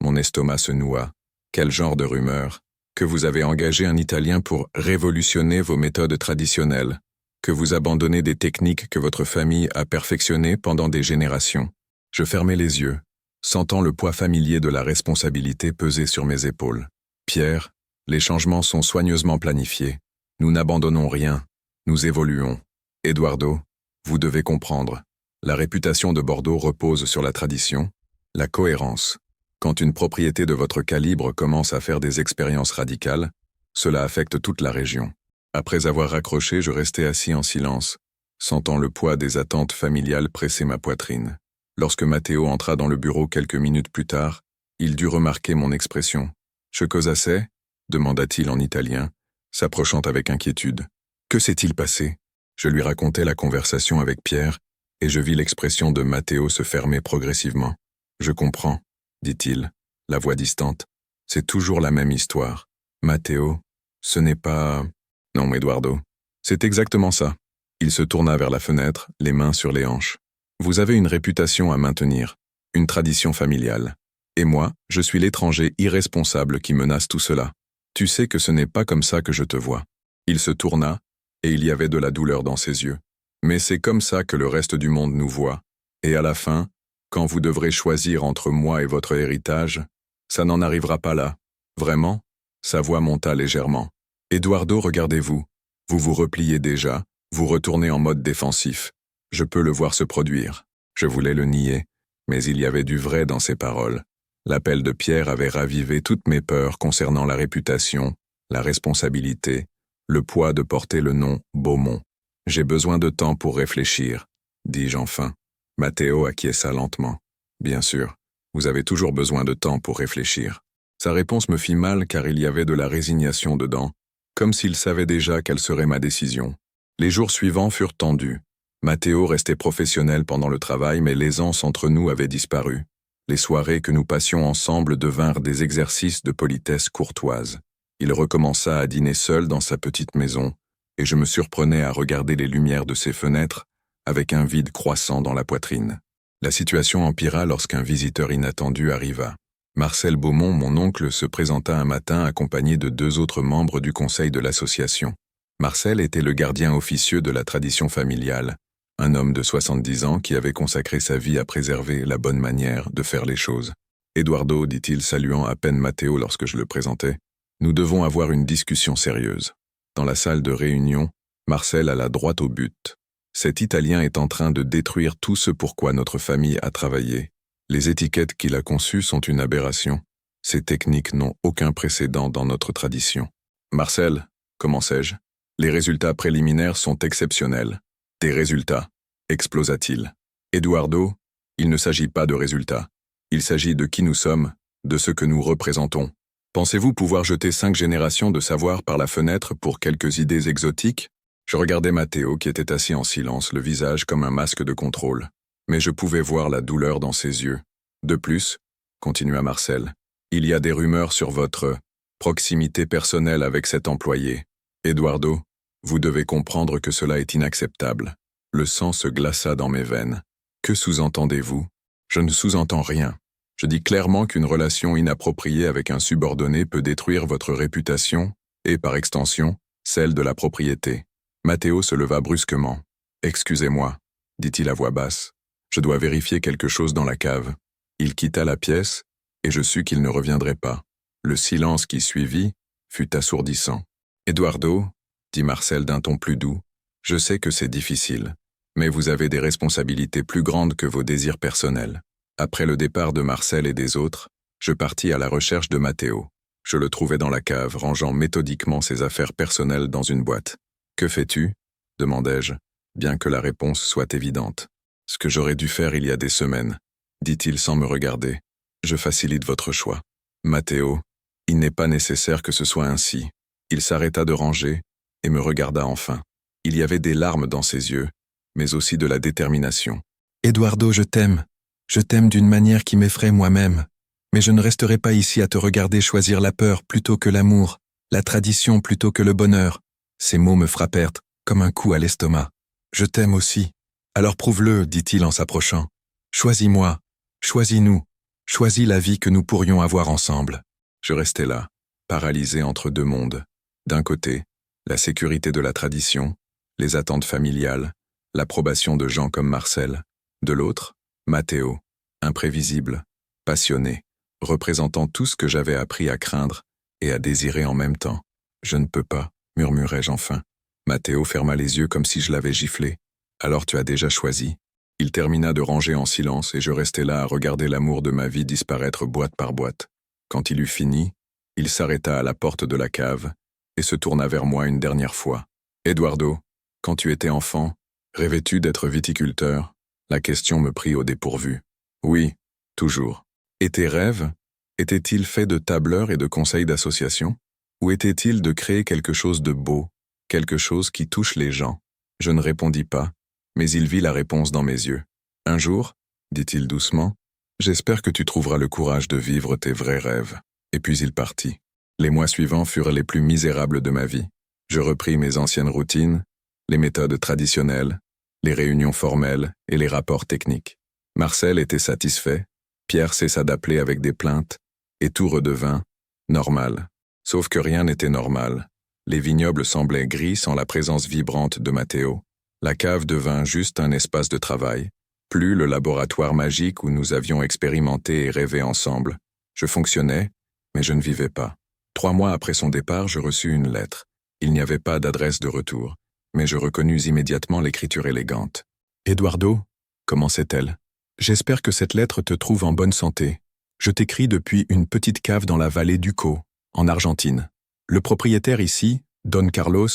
Mon estomac se noua. Quel genre de rumeurs? Que vous avez engagé un Italien pour révolutionner vos méthodes traditionnelles, que vous abandonnez des techniques que votre famille a perfectionnées pendant des générations. » Je fermai les yeux, sentant le poids familier de la responsabilité peser sur mes épaules. « Pierre, les changements sont soigneusement planifiés. Nous n'abandonnons rien. Nous évoluons. Eduardo, vous devez comprendre. La réputation de Bordeaux repose sur la tradition, la cohérence. Quand une propriété de votre calibre commence à faire des expériences radicales, cela affecte toute la région. » Après avoir raccroché, je restais assis en silence, sentant le poids des attentes familiales presser ma poitrine. Lorsque Matteo entra dans le bureau quelques minutes plus tard, il dut remarquer mon expression. « Je cause assez ?» demanda-t-il en italien, s'approchant avec inquiétude. « Que s'est-il passé ?» Je lui racontai la conversation avec Pierre, et je vis l'expression de Matteo se fermer progressivement. « Je comprends, » dit-il, la voix distante. « C'est toujours la même histoire. Matteo, ce n'est pas... » « Non, Eduardo, c'est exactement ça. » Il se tourna vers la fenêtre, les mains sur les hanches. « Vous avez une réputation à maintenir, une tradition familiale. Et moi, je suis l'étranger irresponsable qui menace tout cela. Tu sais que ce n'est pas comme ça que je te vois. » Il se tourna, et il y avait de la douleur dans ses yeux. « Mais c'est comme ça que le reste du monde nous voit. Et à la fin, quand vous devrez choisir entre moi et votre héritage, ça n'en arrivera pas là. Vraiment ?» Sa voix monta légèrement. « Eduardo, regardez-vous. Vous vous repliez déjà, vous retournez en mode défensif. Je peux le voir se produire. » Je voulais le nier, mais il y avait du vrai dans ses paroles. L'appel de Pierre avait ravivé toutes mes peurs concernant la réputation, la responsabilité, le poids de porter le nom Beaumont. « J'ai besoin de temps pour réfléchir, » dis-je enfin. Matteo acquiesça lentement. « Bien sûr, Vous avez toujours besoin de temps pour réfléchir. Sa réponse me fit mal car il y avait de la résignation dedans, comme s'il savait déjà quelle serait ma décision. Les jours suivants furent tendus. Matteo restait professionnel pendant le travail, mais l'aisance entre nous avait disparu. Les soirées que nous passions ensemble devinrent des exercices de politesse courtoise. Il recommença à dîner seul dans sa petite maison, et je me surprenais à regarder les lumières de ses fenêtres avec un vide croissant dans la poitrine. La situation empira lorsqu'un visiteur inattendu arriva. Marcel Beaumont, mon oncle, se présenta un matin accompagné de 2 autres membres du conseil de l'association. Marcel était le gardien officieux de la tradition familiale, un homme de 70 ans qui avait consacré sa vie à préserver la bonne manière de faire les choses. « Eduardo, dit-il, saluant à peine Matteo lorsque je le présentai, nous devons avoir une discussion sérieuse. » Dans la salle de réunion, Marcel alla droit au but. Cet Italien est en train de détruire tout ce pourquoi notre famille a travaillé. Les étiquettes qu'il a conçues sont une aberration. Ces techniques n'ont aucun précédent dans notre tradition. Marcel, commençai-je, les résultats préliminaires sont exceptionnels. Des résultats, explosa-t-il. Eduardo, il ne s'agit pas de résultats. Il s'agit de qui nous sommes, de ce que nous représentons. Pensez-vous pouvoir jeter 5 générations de savoir par la fenêtre pour quelques idées exotiques? Je regardais Matteo qui était assis en silence, le visage comme un masque de contrôle. Mais je pouvais voir la douleur dans ses yeux. De plus, continua Marcel, il y a des rumeurs sur votre proximité personnelle avec cet employé. Eduardo, vous devez comprendre que cela est inacceptable. Le sang se glaça dans mes veines. Que sous-entendez-vous? Je ne sous-entends rien. Je dis clairement qu'une relation inappropriée avec un subordonné peut détruire votre réputation et, par extension, celle de la propriété. Matteo se leva brusquement. « Excusez-moi, » dit-il à voix basse. « Je dois vérifier quelque chose dans la cave. » Il quitta la pièce, et je sus qu'il ne reviendrait pas. Le silence qui suivit fut assourdissant. « Eduardo, » dit Marcel d'un ton plus doux, « je sais que c'est difficile, mais vous avez des responsabilités plus grandes que vos désirs personnels. » Après le départ de Marcel et des autres, je partis à la recherche de Matteo. Je le trouvai dans la cave, rangeant méthodiquement ses affaires personnelles dans une boîte. « Que fais-tu » demandai-je, bien que la réponse soit évidente. « Ce que j'aurais dû faire il y a des semaines, » dit-il sans me regarder. « Je facilite votre choix. Matteo, il n'est pas nécessaire que ce soit ainsi. » Il s'arrêta de ranger et me regarda enfin. Il y avait des larmes dans ses yeux, mais aussi de la détermination. « Eduardo, je t'aime. Je t'aime d'une manière qui m'effraie moi-même. Mais je ne resterai pas ici à te regarder choisir la peur plutôt que l'amour, la tradition plutôt que le bonheur. » Ces mots me frappèrent comme un coup à l'estomac. « Je t'aime aussi. Alors prouve-le, dit-il en s'approchant. Choisis-moi, choisis-nous, choisis la vie que nous pourrions avoir ensemble. » Je restais là, paralysé entre 2 mondes. D'un côté, la sécurité de la tradition, les attentes familiales, l'approbation de gens comme Marcel. De l'autre, Matteo, imprévisible, passionné, représentant tout ce que j'avais appris à craindre et à désirer en même temps. « Je ne peux pas, » murmurai-je enfin. Matteo ferma les yeux comme si je l'avais giflé. « Alors tu as déjà choisi ?» Il termina de ranger en silence et je restais là à regarder l'amour de ma vie disparaître boîte par boîte. Quand il eut fini, il s'arrêta à la porte de la cave et se tourna vers moi une dernière fois. « Eduardo, quand tu étais enfant, rêvais-tu d'être viticulteur ?» La question me prit au dépourvu. « Oui, toujours. » Et tes rêves, étaient-ils faits de tableurs et de conseils d'association? Ou étaient-ils de créer quelque chose de beau, quelque chose qui touche les gens? Je ne répondis pas, mais il vit la réponse dans mes yeux. « Un jour, » dit-il doucement, « j'espère que tu trouveras le courage de vivre tes vrais rêves. » Et puis il partit. Les mois suivants furent les plus misérables de ma vie. Je repris mes anciennes routines, les méthodes traditionnelles, les réunions formelles et les rapports techniques. Marcel était satisfait, Pierre cessa d'appeler avec des plaintes, et tout redevint normal. Sauf que rien n'était normal. Les vignobles semblaient gris sans la présence vibrante de Matteo. La cave devint juste un espace de travail, plus le laboratoire magique où nous avions expérimenté et rêvé ensemble. Je fonctionnais, mais je ne vivais pas. 3 mois après son départ, je reçus une lettre. Il n'y avait pas d'adresse de retour, mais je reconnus immédiatement l'écriture élégante. « Eduardo, commençait-elle, j'espère que cette lettre te trouve en bonne santé. Je t'écris depuis une petite cave dans la vallée d'Uco, en Argentine. Le propriétaire ici, Don Carlos,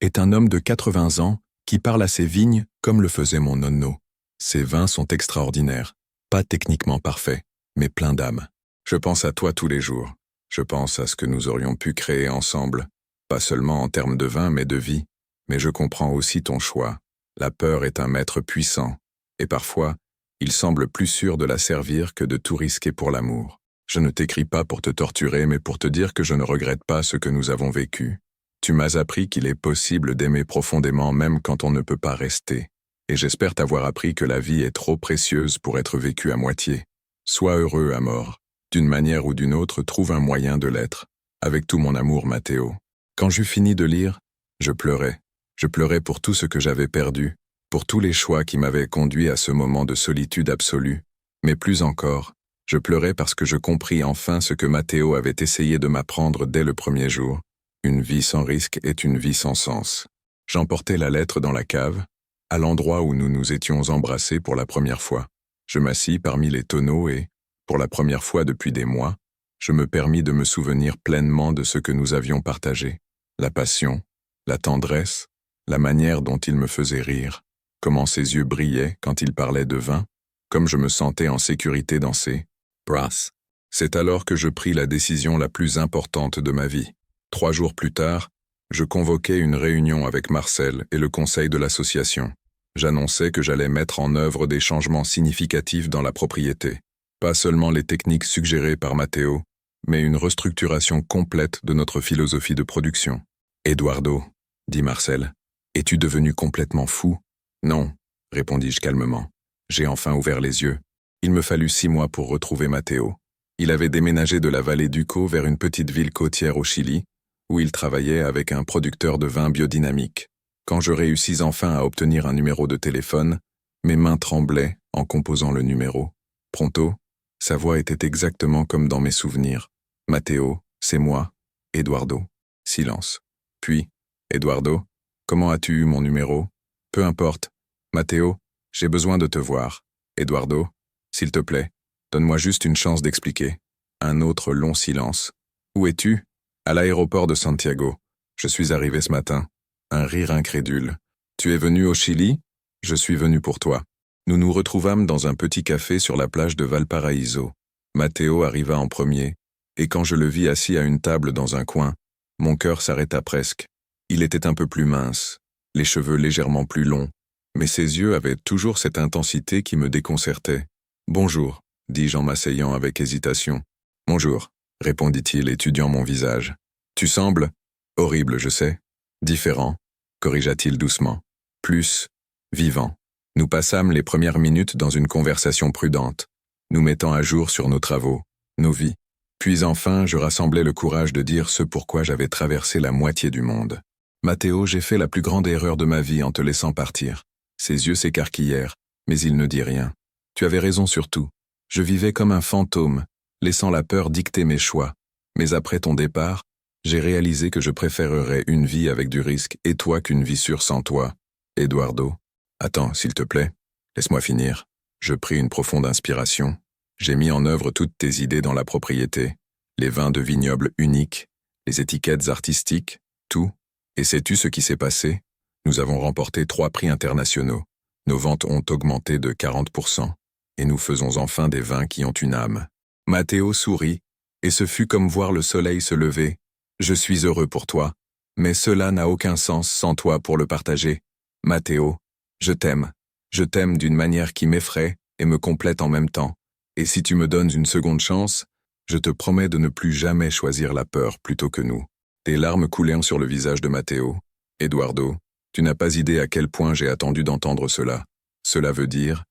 est un homme de 80 ans qui parle à ses vignes comme le faisait mon nonno. Ses vins sont extraordinaires, pas techniquement parfaits, mais plein d'âme. Je pense à toi tous les jours. Je pense à ce que nous aurions pu créer ensemble, pas seulement en termes de vin, mais de vie. Mais je comprends aussi ton choix. La peur est un maître puissant, et parfois, il semble plus sûr de la servir que de tout risquer pour l'amour. Je ne t'écris pas pour te torturer, mais pour te dire que je ne regrette pas ce que nous avons vécu. Tu m'as appris qu'il est possible d'aimer profondément même quand on ne peut pas rester. Et j'espère t'avoir appris que la vie est trop précieuse pour être vécue à moitié. Sois heureux à mort. D'une manière ou d'une autre, trouve un moyen de l'être. Avec tout mon amour, Matteo. Quand j'eus fini de lire, je pleurais. Je pleurais pour tout ce que j'avais perdu, pour tous les choix qui m'avaient conduit à ce moment de solitude absolue. Mais plus encore, je pleurais parce que je compris enfin ce que Matteo avait essayé de m'apprendre dès le premier jour. Une vie sans risque est une vie sans sens. J'emportai la lettre dans la cave, à l'endroit où nous nous étions embrassés pour la première fois. Je m'assis parmi les tonneaux et, pour la première fois depuis des mois, je me permis de me souvenir pleinement de ce que nous avions partagé. La passion, la tendresse, la manière dont il me faisait rire, comment ses yeux brillaient quand il parlait de vin, comme je me sentais en sécurité dans ses bras. C'est alors que je pris la décision la plus importante de ma vie. 3 jours plus tard, je convoquai une réunion avec Marcel et le conseil de l'association. J'annonçais que j'allais mettre en œuvre des changements significatifs dans la propriété. Pas seulement les techniques suggérées par Matteo, mais une restructuration complète de notre philosophie de production. « Eduardo, » dit Marcel, « es-tu devenu complètement fou ?»« Non, » répondis-je calmement. J'ai enfin ouvert les yeux. Il me fallut 6 mois pour retrouver Matteo. Il avait déménagé de la vallée d'Uco vers une petite ville côtière au Chili, où il travaillait avec un producteur de vin biodynamique. Quand je réussis enfin à obtenir un numéro de téléphone, mes mains tremblaient en composant le numéro. Pronto, sa voix était exactement comme dans mes souvenirs. « Matteo, c'est moi, Eduardo. » Silence. Puis, « Eduardo, comment as-tu eu mon numéro ? » « Peu importe. Matteo, j'ai besoin de te voir. Eduardo, s'il te plaît, donne-moi juste une chance d'expliquer. » Un autre long silence. « Où es-tu ? » ?»« À l'aéroport de Santiago. Je suis arrivé ce matin. » Un rire incrédule. « Tu es venu au Chili ? Je suis venu pour toi. » Nous nous retrouvâmes dans un petit café sur la plage de Valparaíso. Matteo arriva en premier, et quand je le vis assis à une table dans un coin, mon cœur s'arrêta presque. Il était un peu plus mince, les cheveux légèrement plus longs, mais ses yeux avaient toujours cette intensité qui me déconcertait. « Bonjour, » dis-je en m'asseyant avec hésitation. « Bonjour, » répondit-il, étudiant mon visage. « Tu sembles horrible, je sais. Différent, » corrigea-t-il doucement. Plus vivant. Nous passâmes les premières minutes dans une conversation prudente, nous mettant à jour sur nos travaux, nos vies. Puis enfin, je rassemblai le courage de dire ce pourquoi j'avais traversé la moitié du monde. « Matteo, j'ai fait la plus grande erreur de ma vie en te laissant partir. » Ses yeux s'écarquillèrent, mais il ne dit rien. « Tu avais raison sur tout. Je vivais comme un fantôme, laissant la peur dicter mes choix. Mais après ton départ, j'ai réalisé que je préférerais une vie avec du risque et toi qu'une vie sûre sans toi. Eduardo. » Attends, s'il te plaît, laisse-moi finir. Je pris une profonde inspiration. J'ai mis en œuvre toutes tes idées dans la propriété, les vins de vignoble uniques, les étiquettes artistiques, tout. Et sais-tu ce qui s'est passé ? Nous avons remporté 3 prix internationaux. Nos ventes ont augmenté de 40%. Et nous faisons enfin des vins qui ont une âme. Matteo sourit, et ce fut comme voir le soleil se lever. Je suis heureux pour toi, mais cela n'a aucun sens sans toi pour le partager. Matteo, je t'aime d'une manière qui m'effraie et me complète en même temps. Et si tu me donnes une seconde chance, je te promets de ne plus jamais choisir la peur plutôt que nous. Des larmes coulèrent sur le visage de Matteo. Eduardo, tu n'as pas idée à quel point j'ai attendu d'entendre cela. Cela veut dire,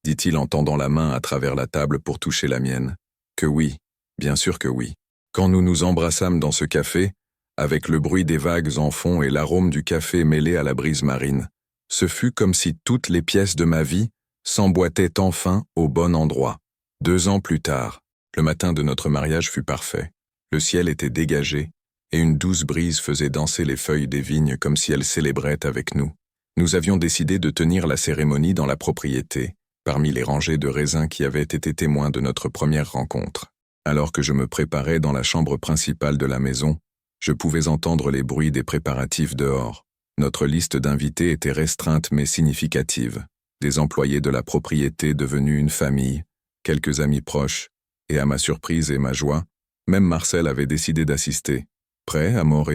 dit-il en tendant la main à travers la table pour toucher la mienne, que oui, bien sûr que oui. Quand nous nous embrassâmes dans ce café, avec le bruit des vagues en fond et l'arôme du café mêlé à la brise marine, ce fut comme si toutes les pièces de ma vie s'emboîtaient enfin au bon endroit. 2 ans plus tard, le matin de notre mariage fut parfait. Le ciel était dégagé, et une douce brise faisait danser les feuilles des vignes comme si elles célébraient avec nous. Nous avions décidé de tenir la cérémonie dans la propriété, parmi les rangées de raisins qui avaient été témoins de notre première rencontre. Alors que je me préparais dans la chambre principale de la maison, je pouvais entendre les bruits des préparatifs dehors. Notre liste d'invités était restreinte mais significative. Des employés de la propriété devenus une famille, quelques amis proches, et à ma surprise et ma joie, même Marcel avait décidé d'assister. « Prêt, Amore ?»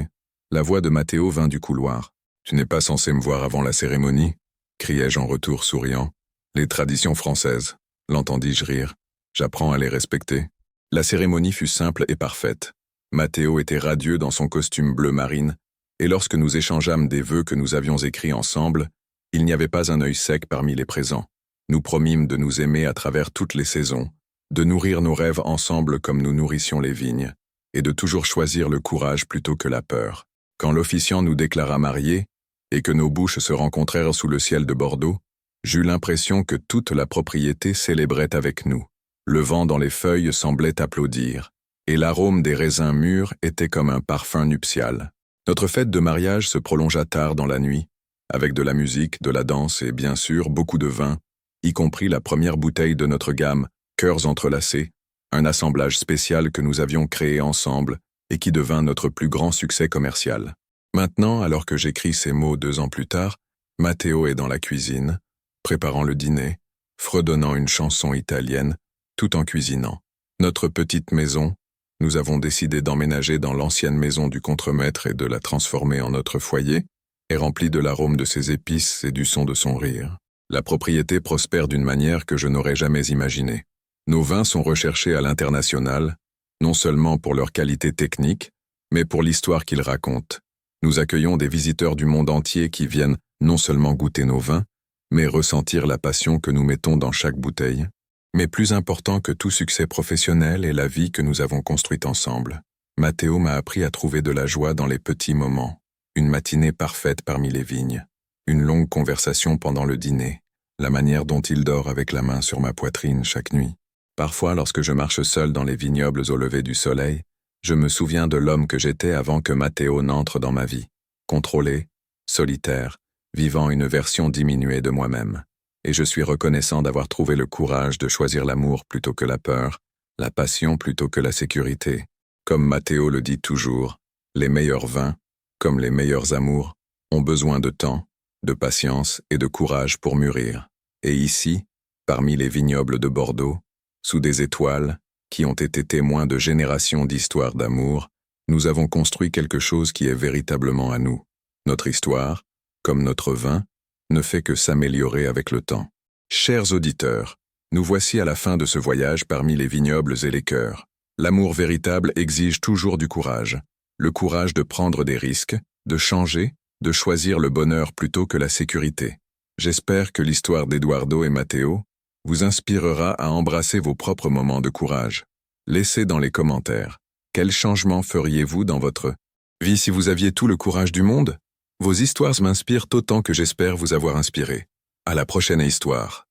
La voix de Matteo vint du couloir. « Tu n'es pas censé me voir avant la cérémonie ?» criai-je en retour souriant. « Les traditions françaises, l'entendis-je rire. J'apprends à les respecter. » La cérémonie fut simple et parfaite. Matteo était radieux dans son costume bleu marine, et lorsque nous échangeâmes des vœux que nous avions écrits ensemble, il n'y avait pas un œil sec parmi les présents. Nous promîmes de nous aimer à travers toutes les saisons, de nourrir nos rêves ensemble comme nous nourrissions les vignes, et de toujours choisir le courage plutôt que la peur. Quand l'officiant nous déclara mariés, et que nos bouches se rencontrèrent sous le ciel de Bordeaux, j'eus l'impression que toute la propriété célébrait avec nous. Le vent dans les feuilles semblait applaudir, et l'arôme des raisins mûrs était comme un parfum nuptial. Notre fête de mariage se prolongea tard dans la nuit, avec de la musique, de la danse et bien sûr beaucoup de vin, y compris la première bouteille de notre gamme, Cœurs entrelacés, un assemblage spécial que nous avions créé ensemble et qui devint notre plus grand succès commercial. Maintenant, alors que j'écris ces mots 2 ans plus tard, Matteo est dans la cuisine, préparant le dîner, fredonnant une chanson italienne, tout en cuisinant. Notre petite maison, nous avons décidé d'emménager dans l'ancienne maison du contremaître et de la transformer en notre foyer, est remplie de l'arôme de ses épices et du son de son rire. La propriété prospère d'une manière que je n'aurais jamais imaginée. Nos vins sont recherchés à l'international, non seulement pour leur qualité technique, mais pour l'histoire qu'ils racontent. Nous accueillons des visiteurs du monde entier qui viennent non seulement goûter nos vins, mais ressentir la passion que nous mettons dans chaque bouteille. Mais plus important que tout succès professionnel est la vie que nous avons construite ensemble. Matteo m'a appris à trouver de la joie dans les petits moments. Une matinée parfaite parmi les vignes. Une longue conversation pendant le dîner. La manière dont il dort avec la main sur ma poitrine chaque nuit. Parfois, lorsque je marche seul dans les vignobles au lever du soleil, je me souviens de l'homme que j'étais avant que Matteo n'entre dans ma vie. Contrôlé, solitaire, vivant une version diminuée de moi-même. Et je suis reconnaissant d'avoir trouvé le courage de choisir l'amour plutôt que la peur, la passion plutôt que la sécurité. Comme Matteo le dit toujours, les meilleurs vins, comme les meilleurs amours, ont besoin de temps, de patience et de courage pour mûrir. Et ici, parmi les vignobles de Bordeaux, sous des étoiles, qui ont été témoins de générations d'histoires d'amour, nous avons construit quelque chose qui est véritablement à nous. Notre histoire, comme notre vin, ne fait que s'améliorer avec le temps. Chers auditeurs, nous voici à la fin de ce voyage parmi les vignobles et les cœurs. L'amour véritable exige toujours du courage. Le courage de prendre des risques, de changer, de choisir le bonheur plutôt que la sécurité. J'espère que l'histoire d'Eduardo et Matteo vous inspirera à embrasser vos propres moments de courage. Laissez dans les commentaires. Quel changement feriez-vous dans votre vie si vous aviez tout le courage du monde? Vos histoires m'inspirent autant que j'espère vous avoir inspiré. À la prochaine histoire.